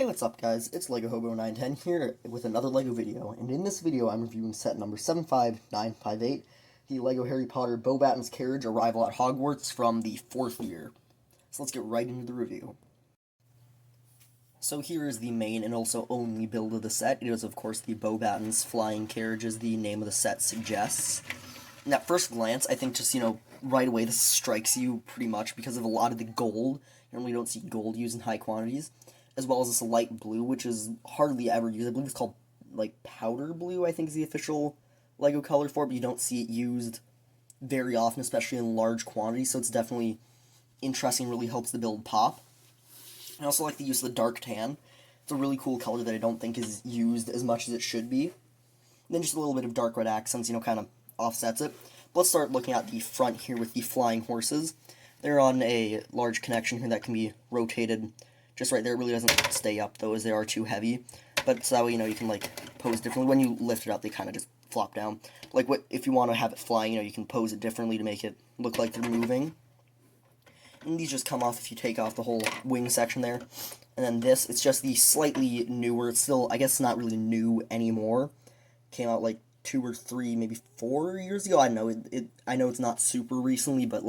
Hey, what's up guys, it's Lego Hobo 910 here with another LEGO video, and in this video I'm reviewing set number 75958, the LEGO Harry Potter Beauxbatons Carriage Arrival at Hogwarts from the 4th year. So let's get right into the review. So here is the main and also only build of the set. It is of course the Beauxbatons Flying Carriage, as the name of the set suggests. And at first glance, I think just, right away this strikes you pretty much because of a lot of the gold. You normally don't see gold used in high quantities, as well as this light blue, which is hardly ever used. I believe it's called, powder blue, I think is the official LEGO color for it, but you don't see it used very often, especially in large quantities, so it's definitely interesting, really helps the build pop. I also like the use of the dark tan. It's a really cool color that I don't think is used as much as it should be. And then just a little bit of dark red accents, kind of offsets it. But let's start looking at the front here with the flying horses. They're on a large connection here that can be rotated just right there. It really doesn't stay up, though, as they are too heavy. But so that way, you can, pose differently. When you lift it up, they kind of just flop down. If you want to have it flying, you can pose it differently to make it look like they're moving. And these just come off if you take off the whole wing section there. And then this, it's just the slightly newer, it's still, I guess, not really new anymore. Came out, 2 or 3, maybe 4 years ago. I know I know it's not super recently, but,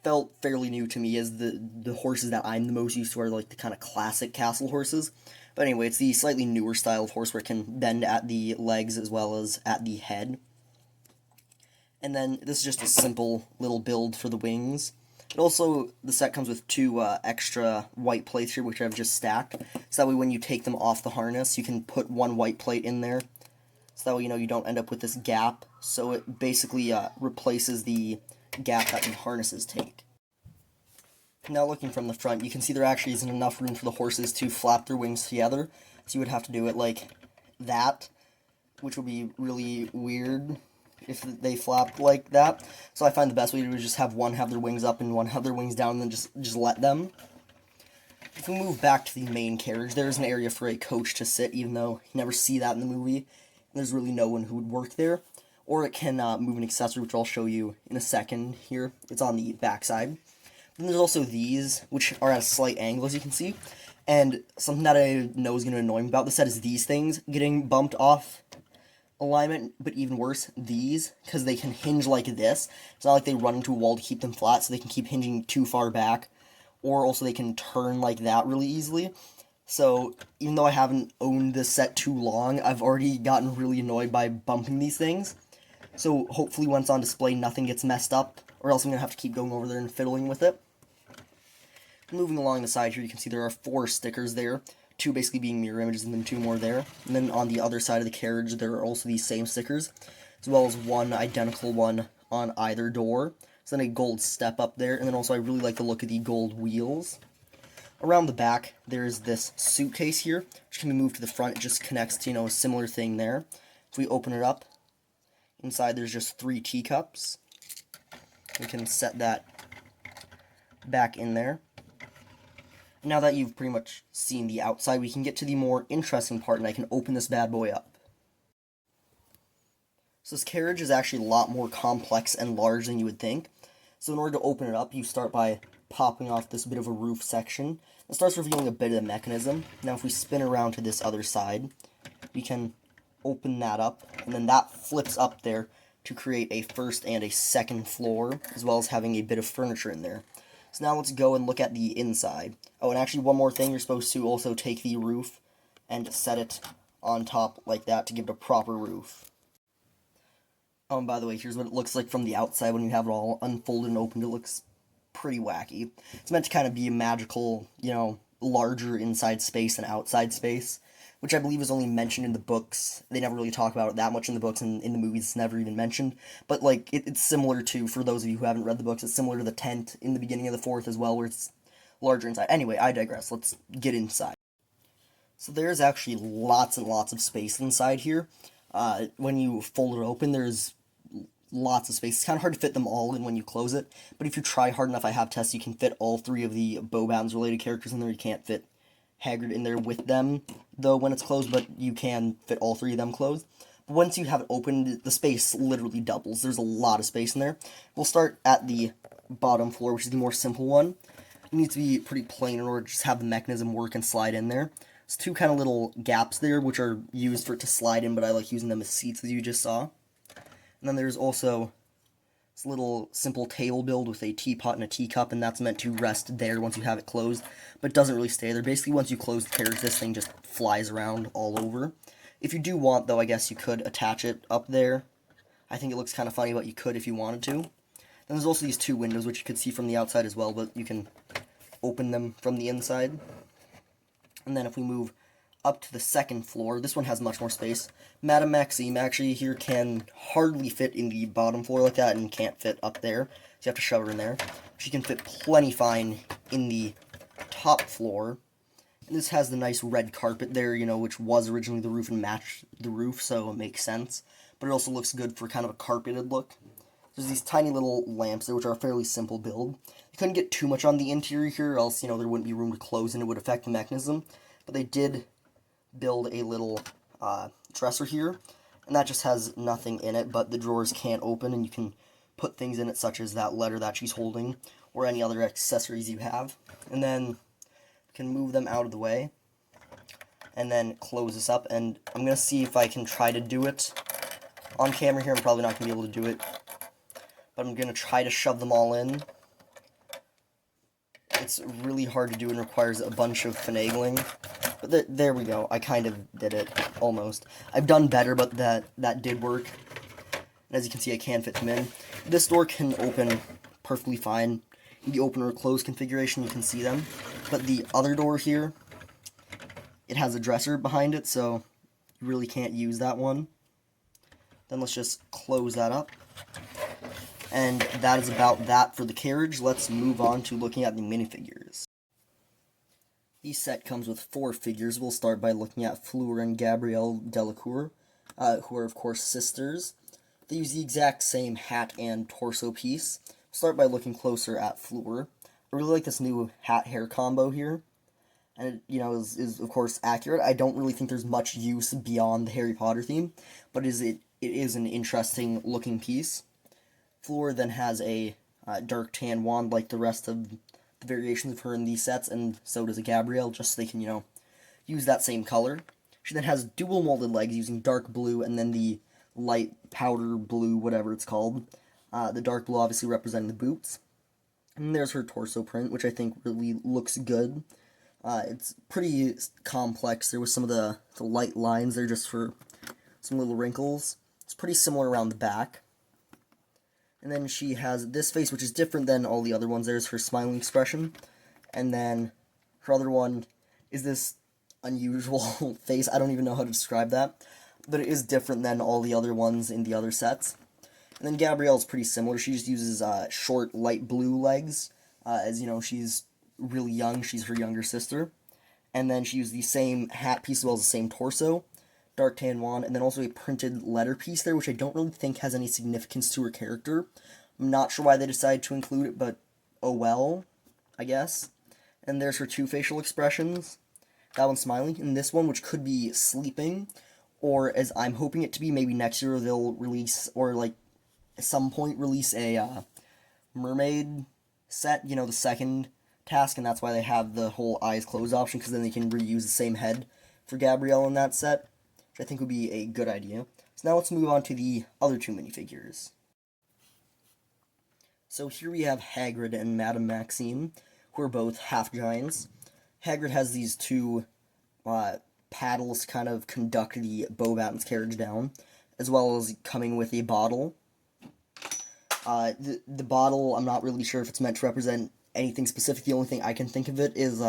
felt fairly new to me, as the horses that I'm the most used to are the kind of classic castle horses. But anyway, it's the slightly newer style of horse where it can bend at the legs as well as at the head. And then this is just a simple little build for the wings. It also, the set comes with 2 extra white plates here, which I've just stacked. So that way when you take them off the harness, you can put 1 white plate in there. So that way, you don't end up with this gap. So it basically replaces the gap that the harnesses take. Now looking from the front, you can see there actually isn't enough room for the horses to flap their wings together, so you would have to do it like that, which would be really weird if they flapped like that. So I find the best way to do is just have one have their wings up and one have their wings down, and then just let them. If we move back to the main carriage, there's an area for a coach to sit, even though you never see that in the movie. There's really no one who would work there. Or it can move an accessory, which I'll show you in a second here. It's on the back side. Then there's also these, which are at a slight angle, as you can see. And something that I know is going to annoy me about the set is these things getting bumped off alignment, but even worse, these, because they can hinge like this. It's not like they run into a wall to keep them flat, so they can keep hinging too far back. Or also they can turn like that really easily. So, even though I haven't owned this set too long, I've already gotten really annoyed by bumping these things. So hopefully once on display nothing gets messed up, or else I'm going to have to keep going over there and fiddling with it. Moving along the side here, you can see there are 4 stickers there, 2 basically being mirror images and then 2 more there. And then on the other side of the carriage there are also these same stickers, as well as 1 identical one on either door. So then a gold step up there, and then also I really like the look of the gold wheels. Around the back, there's this suitcase here, which can be moved to the front. It just connects to, a similar thing there. If we open it up, inside there's just 3 teacups. We can set that back in there. Now that you've pretty much seen the outside, we can get to the more interesting part, and I can open this bad boy up. So this carriage is actually a lot more complex and large than you would think. So in order to open it up, you start by popping off this bit of a roof section. It starts revealing a bit of the mechanism. Now if we spin around to this other side, we can open that up, and then that flips up there to create a first and a second floor, as well as having a bit of furniture in there. So now let's go and look at the inside. Oh, and actually one more thing, you're supposed to also take the roof and set it on top like that to give it a proper roof. Oh, and by the way, here's what it looks like from the outside when you have it all unfolded and opened. It looks pretty wacky. It's meant to kind of be a magical, larger inside space and outside space, which I believe is only mentioned in the books. They never really talk about it that much in the books, and in the movies it's never even mentioned. But, it's similar to, for those of you who haven't read the books, it's similar to the tent in the beginning of the 4th as well, where it's larger inside. Anyway, I digress. Let's get inside. So there's actually lots and lots of space inside here. When you fold it open, there's lots of space. It's kind of hard to fit them all in when you close it, but if you try hard enough, I have tests, you can fit all 3 of the Beauxbatons related characters in there. You can't fit Hagrid in there with them, though, when it's closed, but you can fit all 3 of them closed. But once you have it opened, the space literally doubles. There's a lot of space in there. We'll start at the bottom floor, which is the more simple one. it needs to be pretty plain in order to just have the mechanism work and slide in there. There's two kind of little gaps there, which are used for it to slide in, but I like using them as seats, as you just saw. And then there's also this little simple table build with a teapot and a teacup, and that's meant to rest there once you have it closed, but it doesn't really stay there. Basically, once you close the carriage, this thing just flies around all over. If you do want, though, I guess you could attach it up there. I think it looks kind of funny, but you could if you wanted to. Then there's also these two windows, which you could see from the outside as well, but you can open them from the inside. And then if we move up to the second floor, this one has much more space. Madame Maxime actually here can hardly fit in the bottom floor like that and can't fit up there, so you have to shove her in there. She can fit plenty fine in the top floor. And this has the nice red carpet there, you know, which was originally the roof and matched the roof, so it makes sense. But it also looks good for kind of a carpeted look. There's these tiny little lamps there, which are a fairly simple build. They couldn't get too much on the interior here, or else, you know, there wouldn't be room to close and it would affect the mechanism. But they did build a little dresser here, and that just has nothing in it, but the drawers can't open, and you can put things in it, such as that letter that she's holding, or any other accessories you have. And then you can move them out of the way, and then close this up, and I'm going to see if I can try to do it on camera here. I'm probably not going to be able to do it, but I'm going to try to shove them all in. It's really hard to do and requires a bunch of finagling. But there we go. I kind of did it, almost. I've done better, but that did work. And as you can see, I can fit them in. This door can open perfectly fine. In the open or close configuration, you can see them. But the other door here, it has a dresser behind it, so you really can't use that one. Then let's just close that up. And that is about that for the carriage. Let's move on to looking at the minifigures. The set comes with 4 figures. We'll start by looking at Fleur and Gabrielle Delacour, who are, of course, sisters. They use the exact same hat and torso piece. We'll start by looking closer at Fleur. I really like this new hat-hair combo here. And it, you know, is of course accurate. I don't really think there's much use beyond the Harry Potter theme, but it is an interesting looking piece. Fleur then has a dark tan wand like the rest of the variations of her in these sets, and so does a Gabrielle, just so they can, you know, use that same color. She then has dual molded legs using dark blue and then the light powder blue, whatever it's called. The dark blue obviously representing the boots. And there's her torso print, which I think really looks good. It's pretty complex. There was some of the light lines there just for some little wrinkles. It's pretty similar around the back. And then she has this face, which is different than all the other ones. There's her smiling expression. And then her other one is this unusual face. I don't even know how to describe that. But it is different than all the other ones in the other sets. And then Gabrielle's pretty similar. She just uses short, light blue legs. As you know, she's really young. She's her younger sister. And then she used the same hat piece as well as the same torso. Dark tan wand, and then also a printed letter piece there, which I don't really think has any significance to her character. I'm not sure why they decided to include it, but oh well, I guess. And there's her 2 facial expressions. That one's smiling, and this one, which could be sleeping, or as I'm hoping it to be, maybe next year they'll release, or like at some point release a mermaid set, you know, the second task, and that's why they have the whole eyes closed option, because then they can reuse the same head for Gabrielle in that set. I think would be a good idea. So now let's move on to the other 2 minifigures. So here we have Hagrid and Madame Maxime, who are both half-giants. Hagrid has these 2 paddles to kind of conduct the Beauxbatons carriage down, as well as coming with a bottle. The bottle, I'm not really sure if it's meant to represent anything specific. The only thing I can think of it is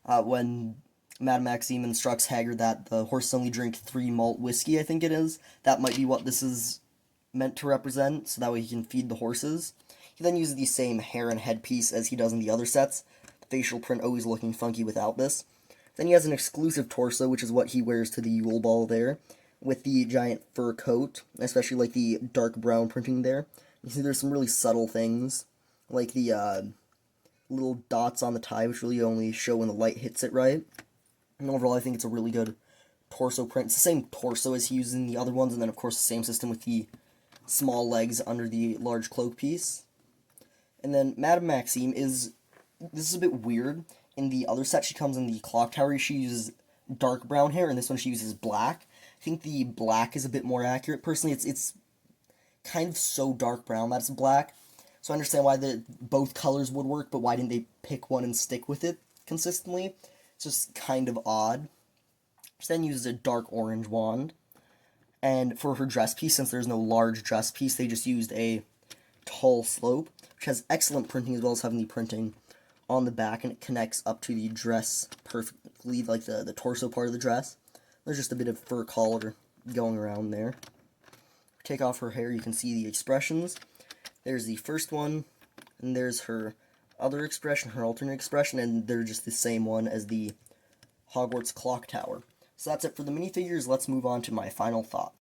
when Madame Maxime instructs Hagrid that the horses only drink 3 malt whiskey, I think it is. That might be what this is meant to represent, so that way he can feed the horses. He then uses the same hair and headpiece as he does in the other sets. The facial print always looking funky without this. Then he has an exclusive torso, which is what he wears to the Yule Ball there, with the giant fur coat, especially like the dark brown printing there. You see there's some really subtle things, like the little dots on the tie, which really only show when the light hits it right. And overall, I think it's a really good torso print. It's the same torso as he uses in the other ones, and then, of course, the same system with the small legs under the large cloak piece. And then Madame Maxime is this is a bit weird. In the other set, she comes in the clock tower. She uses dark brown hair, and this one she uses black. I think the black is a bit more accurate. Personally, it's kind of so dark brown that it's black. So I understand why both colors would work, but why didn't they pick one and stick with it consistently? It's just kind of odd. She then uses a dark orange wand. And for her dress piece, since there's no large dress piece, they just used a tall slope, which has excellent printing as well as having the printing on the back, and it connects up to the dress perfectly, like the torso part of the dress. There's just a bit of fur collar going around there. Take off her hair, you can see the expressions. There's the first one, and there's her other expression, her alternate expression, and they're just the same one as the Hogwarts clock tower. So that's it for the minifigures. Let's move on to my final thought.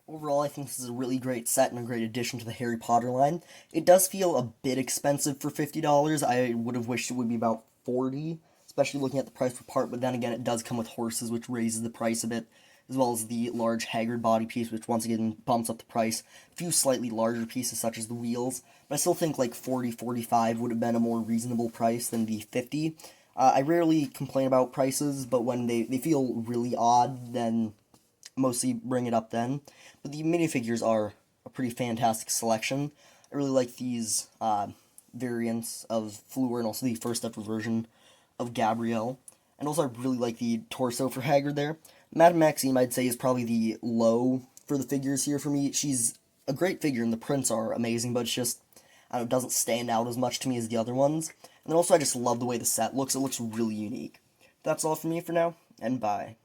Overall, I think this is a really great set and a great addition to the Harry Potter line. It does feel a bit expensive for $50. I would have wished it would be about $40, especially looking at the price per part, but then again, it does come with horses, which raises the price a bit, as well as the large Hagrid body piece, which once again bumps up the price. A few slightly larger pieces, such as the wheels, but I still think like $40, $45 would have been a more reasonable price than the $50. I rarely complain about prices, but when they feel really odd, then mostly bring it up then. But the minifigures are a pretty fantastic selection. I really like these variants of Fleur and also the first ever version of Gabrielle. And also I really like the torso for Hagrid there. Madame Maxime, I'd say, is probably the low for the figures here for me. She's a great figure and the prints are amazing, but it's just, I don't know, it doesn't stand out as much to me as the other ones. And then also I just love the way the set looks. It looks really unique. That's all from me for now, and bye.